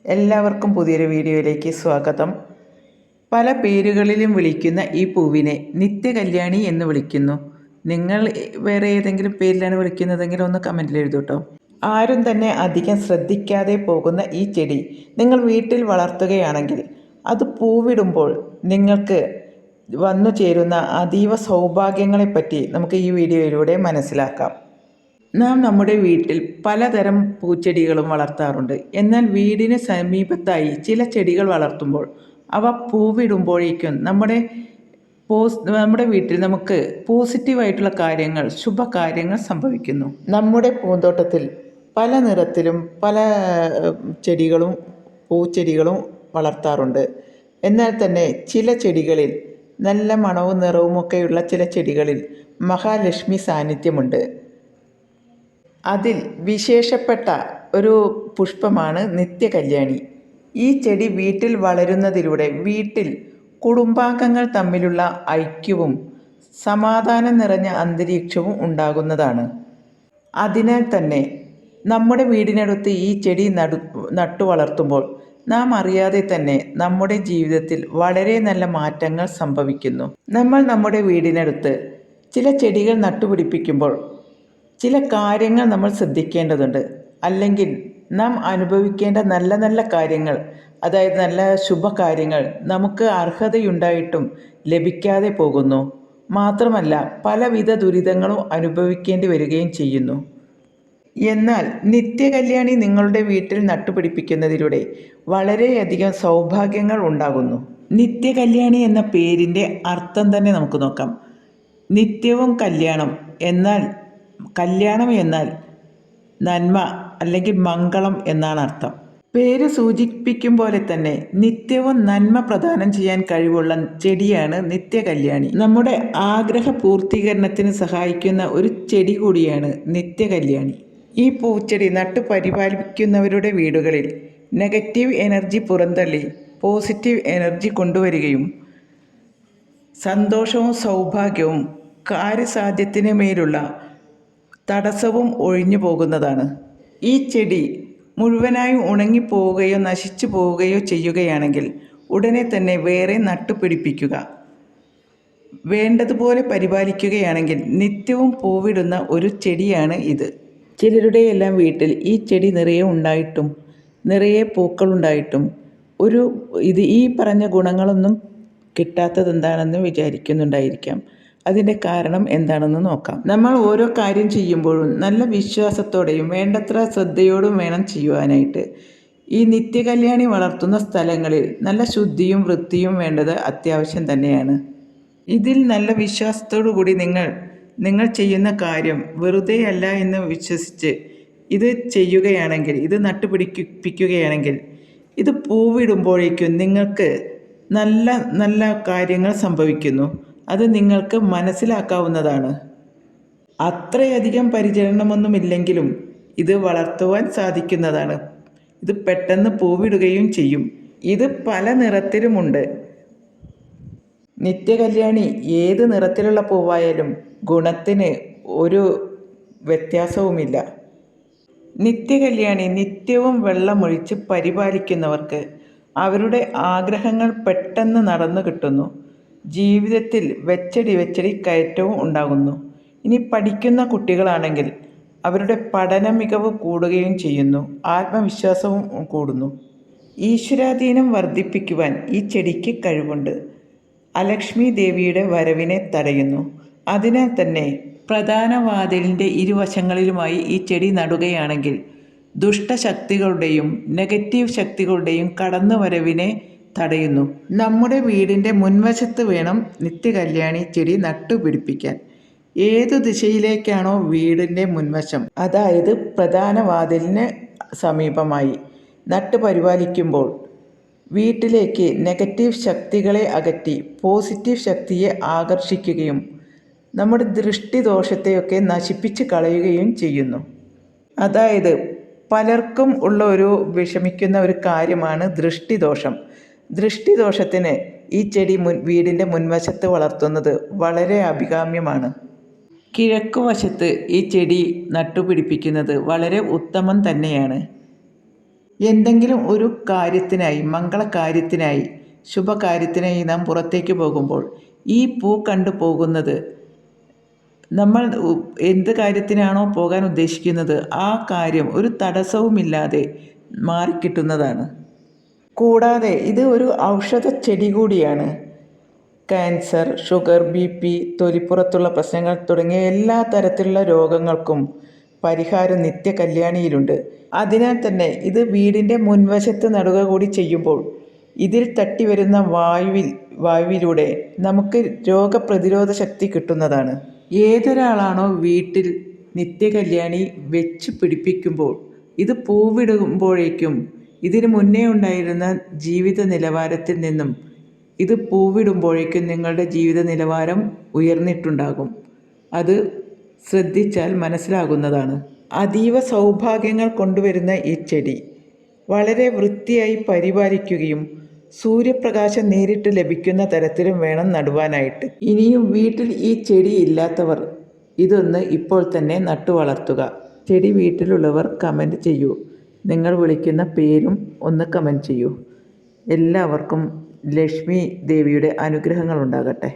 എല്ലാവർക്കും പുതിയൊരു വീഡിയോയിലേക്ക് സ്വാഗതം. പല പേരുകളിലും വിളിക്കുന്ന ഈ പൂവിനെ നിത്യകല്യാണി എന്ന് വിളിക്കുന്നു. നിങ്ങൾ വേറെ ഏതെങ്കിലും പേരിലാണ് വിളിക്കുന്നതെങ്കിൽ ഒന്ന് കമൻറ്റിൽ എഴുതൂട്ടോ. ആരും തന്നെ അധികം ശ്രദ്ധിക്കാതെ പോകുന്ന ഈ ചെടി നിങ്ങൾ വീട്ടിൽ വളർത്തുകയാണെങ്കിൽ അത് പൂവിടുമ്പോൾ നിങ്ങൾക്ക് വന്നു ചേരുന്ന അതീവ സൗഭാഗ്യങ്ങളെപ്പറ്റി നമുക്ക് ഈ വീഡിയോയിലൂടെ മനസ്സിലാക്കാം. നാം നമ്മുടെ വീട്ടിൽ പലതരം പൂച്ചെടികളും വളർത്താറുണ്ട്. എന്നാൽ വീടിന് സമീപത്തായി ചില ചെടികൾ വളർത്തുമ്പോൾ അവ പൂവിടുമ്പോഴേക്കും നമ്മുടെ വീട്ടിൽ നമുക്ക് പോസിറ്റീവായിട്ടുള്ള കാര്യങ്ങൾ, ശുഭകാര്യങ്ങൾ സംഭവിക്കുന്നു. നമ്മുടെ പൂന്തോട്ടത്തിൽ പല നിറത്തിലും പല ചെടികളും പൂച്ചെടികളും വളർത്താറുണ്ട്. എന്നാൽ തന്നെ ചില ചെടികളിൽ നല്ല മണവും നിറവുമൊക്കെയുള്ള ചില ചെടികളിൽ മഹാലക്ഷ്മി സാന്നിധ്യമുണ്ട്. അതിൽ വിശേഷപ്പെട്ട ഒരു പുഷ്പമാണ് നിത്യകല്യാണി. ഈ ചെടി വീട്ടിൽ വളരുന്നതിലൂടെ വീട്ടിൽ കുടുംബാംഗങ്ങൾ തമ്മിലുള്ള ഐക്യവും സമാധാനം നിറഞ്ഞ അന്തരീക്ഷവും ഉണ്ടാകുന്നതാണ്. അതിനാൽ തന്നെ നമ്മുടെ വീടിനടുത്ത് ഈ ചെടി നട്ടു വളർത്തുമ്പോൾ നാം അറിയാതെ തന്നെ നമ്മുടെ ജീവിതത്തിൽ വളരെ നല്ല മാറ്റങ്ങൾ സംഭവിക്കുന്നു. നമ്മൾ നമ്മുടെ വീടിനടുത്ത് ചില ചെടികൾ നട്ടുപിടിപ്പിക്കുമ്പോൾ ചില കാര്യങ്ങൾ നമ്മൾ ശ്രദ്ധിക്കേണ്ടതുണ്ട്. അല്ലെങ്കിൽ നാം അനുഭവിക്കേണ്ട നല്ല നല്ല കാര്യങ്ങൾ, അതായത് നല്ല ശുഭകാര്യങ്ങൾ നമുക്ക് അർഹതയുണ്ടായിട്ടും ലഭിക്കാതെ പോകുന്നു. മാത്രമല്ല പലവിധ ദുരിതങ്ങളും അനുഭവിക്കേണ്ടി വരികയും ചെയ്യുന്നു. എന്നാൽ നിത്യകല്യാണി നിങ്ങളുടെ വീട്ടിൽ നട്ടുപിടിപ്പിക്കുന്നതിലൂടെ വളരെയധികം സൗഭാഗ്യങ്ങൾ ഉണ്ടാകുന്നു. നിത്യകല്യാണി എന്ന പേരിൻ്റെ അർത്ഥം തന്നെ നമുക്ക് നോക്കാം. നിത്യവും കല്യാണം എന്നാൽ നന്മ അല്ലെങ്കിൽ മംഗളം എന്നാണ് അർത്ഥം. പേര് സൂചിപ്പിക്കും പോലെ തന്നെ നിത്യവും നന്മ പ്രദാനം ചെയ്യാൻ കഴിവുള്ള ചെടിയാണ് നിത്യകല്യാണി. നമ്മുടെ ആഗ്രഹ പൂർത്തീകരണത്തിന് സഹായിക്കുന്ന ഒരു ചെടി കൂടിയാണ് നിത്യകല്യാണി. ഈ പൂച്ചെടി നട്ടു പരിപാലിക്കുന്നവരുടെ വീടുകളിൽ നെഗറ്റീവ് എനർജി പുറന്തള്ളി പോസിറ്റീവ് എനർജി കൊണ്ടുവരികയും സന്തോഷവും സൗഭാഗ്യവും കാര്യസാധ്യത്തിന് മേലുള്ള തടസ്സവും ഒഴിഞ്ഞു പോകുന്നതാണ്. ഈ ചെടി മുഴുവനായും ഉണങ്ങിപ്പോവുകയോ നശിച്ചു പോവുകയോ ചെയ്യുകയാണെങ്കിൽ ഉടനെ തന്നെ വേറെ നട്ടുപിടിപ്പിക്കുക. വേണ്ടതുപോലെ പരിപാലിക്കുകയാണെങ്കിൽ നിത്യവും പൂവിടുന്ന ഒരു ചെടിയാണ് ഇത്. ചിലരുടെയെല്ലാം വീട്ടിൽ ഈ ചെടി നിറയെ പൂക്കളുണ്ടായിട്ടും ഈ പറഞ്ഞ ഗുണങ്ങളൊന്നും കിട്ടാത്തത് എന്താണെന്ന് വിചാരിക്കുന്നുണ്ടായിരിക്കാം. അതിൻ്റെ കാരണം എന്താണെന്ന് നോക്കാം. നമ്മൾ ഓരോ കാര്യം ചെയ്യുമ്പോഴും നല്ല വിശ്വാസത്തോടെയും വേണ്ടത്ര ശ്രദ്ധയോടും വേണം ചെയ്യുവാനായിട്ട്. ഈ നിത്യകല്യാണി വളർത്തുന്ന സ്ഥലങ്ങളിൽ നല്ല ശുദ്ധിയും വൃത്തിയും വേണ്ടത് അത്യാവശ്യം തന്നെയാണ്. ഇതിൽ നല്ല വിശ്വാസത്തോടു കൂടി നിങ്ങൾ ചെയ്യുന്ന കാര്യം വെറുതെയല്ല എന്ന് വിശ്വസിച്ച് ഇത് ചെയ്യുകയാണെങ്കിൽ, ഇത് നട്ടുപിടിപ്പിക്കുകയാണെങ്കിൽ, ഇത് പൂവിടുമ്പോഴേക്കും നിങ്ങൾക്ക് നല്ല നല്ല കാര്യങ്ങൾ സംഭവിക്കുന്നു. അത് നിങ്ങൾക്ക് മനസ്സിലാക്കാവുന്നതാണ്. അത്രയധികം പരിചരണമൊന്നുമില്ലെങ്കിലും ഇത് വളർത്തുവാൻ സാധിക്കുന്നതാണ്. ഇത് പെട്ടെന്ന് പൂവിടുകയും ചെയ്യും. ഇത് പല നിറത്തിലുമുണ്ട്. നിത്യകല്യാണി ഏത് നിറത്തിലുള്ള പൂവായാലും ഗുണത്തിന് ഒരു വ്യത്യാസവുമില്ല. നിത്യകല്യാണി നിത്യവും വെള്ളമൊഴിച്ച് പരിപാലിക്കുന്നവർക്ക് അവരുടെ ആഗ്രഹങ്ങൾ പെട്ടെന്ന് നടന്നു കിട്ടുന്നു. ജീവിതത്തിൽ വെച്ചടി കയറ്റവും ഉണ്ടാകുന്നു. ഇനി പഠിക്കുന്ന കുട്ടികളാണെങ്കിൽ അവരുടെ പഠന മികവ് കൂടുകയും ചെയ്യുന്നു. ആത്മവിശ്വാസവും കൂടുന്നു. ഈശ്വരാധീനം വർദ്ധിപ്പിക്കുവാൻ ഈ ചെടിക്ക് കഴിവുണ്ട്. അലക്ഷ്മി ദേവിയുടെ വരവിനെ തടയുന്നു. അതിനാൽ തന്നെ പ്രധാന വാതിലിൻ്റെ ഇരുവശങ്ങളിലുമായി ഈ ചെടി നടുകയാണെങ്കിൽ ദുഷ്ടശക്തികളുടെയും നെഗറ്റീവ് ശക്തികളുടെയും കടന്നുവരവിനെ തടയുന്നു. നമ്മുടെ വീടിൻ്റെ മുൻവശത്ത് വേണം നിത്യകല്യാണി ചെടി നട്ടുപിടിപ്പിക്കാൻ. ഏതു ദിശയിലേക്കാണോ വീടിൻ്റെ മുൻവശം, അതായത് പ്രധാന വാതിലിന് സമീപമായി നട്ടു പരിപാലിക്കുമ്പോൾ വീട്ടിലേക്ക് നെഗറ്റീവ് ശക്തികളെ അകറ്റി പോസിറ്റീവ് ശക്തിയെ ആകർഷിക്കുകയും നമ്മുടെ ദൃഷ്ടിദോഷത്തെയൊക്കെ നശിപ്പിച്ച് കളയുകയും ചെയ്യുന്നു. അതായത് പലർക്കും വിഷമിക്കുന്ന ഒരു കാര്യമാണ് ദൃഷ്ടിദോഷം. ദൃഷ്ടിദോഷത്തിന് ഈ ചെടി വീടിൻ്റെ മുൻവശത്ത് വളർത്തുന്നത് വളരെ അഭികാമ്യമാണ്. കിഴക്കുവശത്ത് ഈ ചെടി നട്ടുപിടിപ്പിക്കുന്നത് വളരെ ഉത്തമം തന്നെയാണ്. എന്തെങ്കിലും ഒരു കാര്യത്തിനായി, മംഗളകാര്യത്തിനായി, ശുഭകാര്യത്തിനായി നാം പുറത്തേക്ക് പോകുമ്പോൾ ഈ പൂ കണ്ടു പോകുന്നത് നമ്മൾ എന്ത് കാര്യത്തിനാണോ പോകാൻ ഉദ്ദേശിക്കുന്നത് ആ കാര്യം ഒരു തടസ്സവുമില്ലാതെ മാറിക്കിട്ടുന്നതാണ്. കൂടാതെ ഇത് ഒരു ഔഷധ ചെടി കൂടിയാണ്. ക്യാൻസർ, ഷുഗർ, BP, തൊലിപ്പുറത്തുള്ള പ്രശ്നങ്ങൾ തുടങ്ങിയ എല്ലാ തരത്തിലുള്ള രോഗങ്ങൾക്കും പരിഹാരം നിത്യകല്യാണിയിലുണ്ട്. അതിനാൽ തന്നെ ഇത് വീടിൻ്റെ മുൻവശത്ത് നടുക കൂടി ചെയ്യുമ്പോൾ ഇതിൽ തട്ടി വരുന്ന വായുവിലൂടെ നമുക്ക് രോഗപ്രതിരോധ ശക്തി കിട്ടുന്നതാണ്. ഏതൊരാളാണോ വീട്ടിൽ നിത്യകല്യാണി വെച്ച് പിടിപ്പിക്കുമ്പോൾ ഇത് പൂവിടുമ്പോഴേക്കും ഇതിന് മുന്നേ ഉണ്ടായിരുന്ന ജീവിത നിലവാരത്തിൽ നിന്നും ഇത് പൂവിടുമ്പോഴേക്കും നിങ്ങളുടെ ജീവിത നിലവാരം ഉയർന്നിട്ടുണ്ടാകും. അത് ശ്രദ്ധിച്ചാൽ മനസ്സിലാകുന്നതാണ്. അതീവ സൗഭാഗ്യങ്ങൾ കൊണ്ടുവരുന്ന ഈ ചെടി വളരെ വൃത്തിയായി പരിപാലിക്കുകയും സൂര്യപ്രകാശം നേരിട്ട് ലഭിക്കുന്ന തരത്തിലും വേണം നടുവാനായിട്ട്. ഇനിയും വീട്ടിൽ ഈ ചെടി ഇല്ലാത്തവർ ഇതൊന്ന് ഇപ്പോൾ തന്നെ നട്ടു വളർത്തുക. ചെടി വീട്ടിലുള്ളവർ കമൻറ്റ് ചെയ്യൂ. നിങ്ങൾ വിളിക്കുന്ന പേരും ഒന്ന് കമൻറ്റ് ചെയ്യൂ. എല്ലാവർക്കും ലക്ഷ്മി ദേവിയുടെ അനുഗ്രഹങ്ങൾ ഉണ്ടാകട്ടെ.